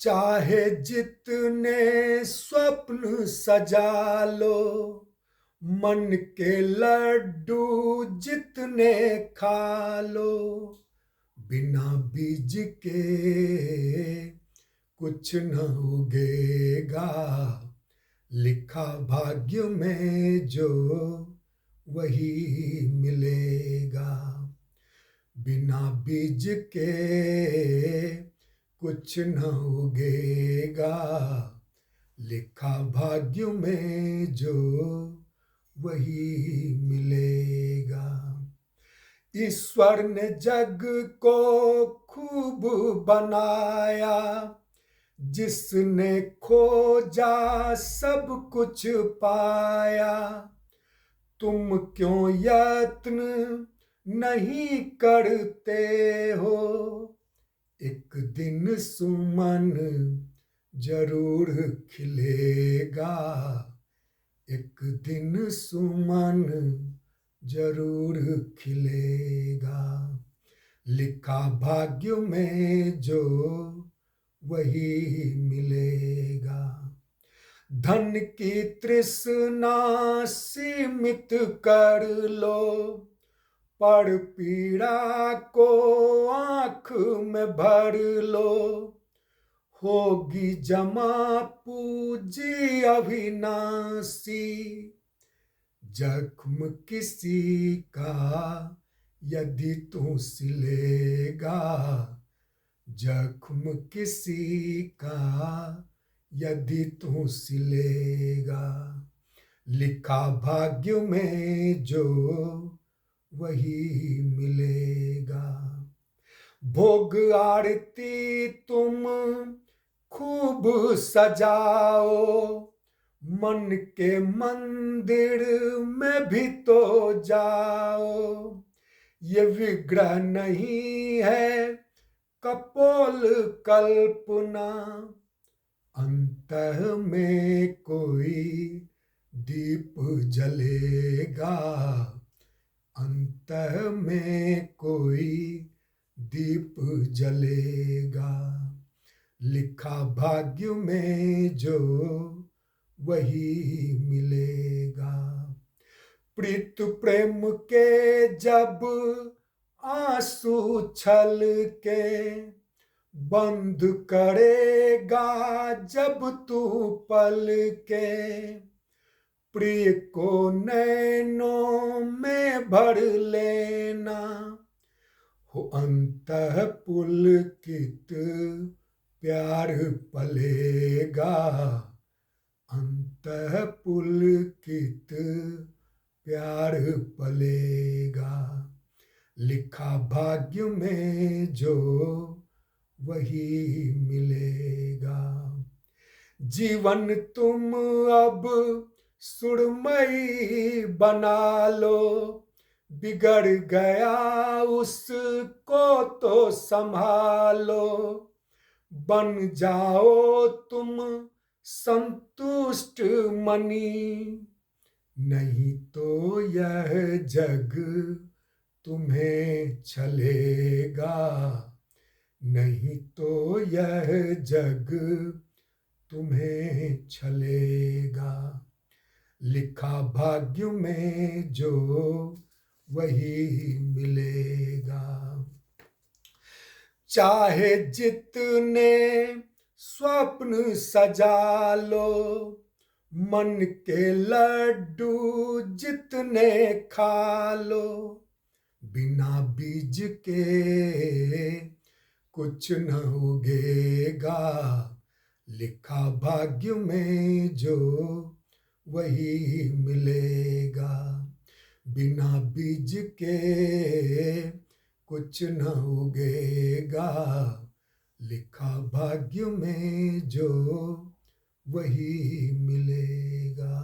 चाहे जितने स्वप्न सजा लो, मन के लड्डू जितने खा लो, बिना बीज के कुछ न उगेगा। लिखा भाग्य में जो वही मिलेगा। बिना बीज के कुछ न उगेगा। लिखा भाग्य में जो वही मिलेगा। ईश्वर ने जग को खूब बनाया, जिसने खोजा सब कुछ पाया। तुम क्यों यत्न नहीं करते हो, एक दिन सुमन जरूर खिलेगा। एक दिन सुमन जरूर खिलेगा। लिखा भाग्य में जो वही मिलेगा। धन की तृष्णा सीमित कर लो, पर पीड़ा को आँख में भर लो। होगी जमा पूंजी अविनाशी, जख्म किसी का यदि तू सिलेगा। जख्म किसी का यदि तू सिलेगा। लिखा भाग्य में जो वही मिलेगा। भोग आरती तुम खूब सजाओ, मन के मंदिर में भी तो जाओ। ये विग्रह नहीं है कपोल कल्पना, अंतः में कोई दीप जलेगा। अंतः में कोई दीप जलेगा। लिखा भाग्य में जो वही मिलेगा। प्रीत प्रेम के जब आंसू छल के बंद करेगा जब तू पल के। प्रिय को नैनों में भर लेना, हो अंतः पुलकित प्यार पलेगा। अंतः पुलकित प्यार पलेगा। लिखा भाग्य में जो वही मिलेगा। जीवन तुम अब सुरमई बना लो, बिगड़ गया उसको तो संभालो। बन जाओ तुम संतुष्ट मनी, नहीं तो यह जग तुम्हें छलेगा। नहीं तो यह जग तुम्हें छलेगा। लिखा भाग्य में जो वही मिलेगा। चाहे जितने स्वप्न सजा लो, मन के लड्डू जितने खा लो, बिना बीज के कुछ न उगेगा। लिखा भाग्य में जो वही मिलेगा। बिना बीज के कुछ न उगेगा। लिखा भाग्य में जो वही मिलेगा।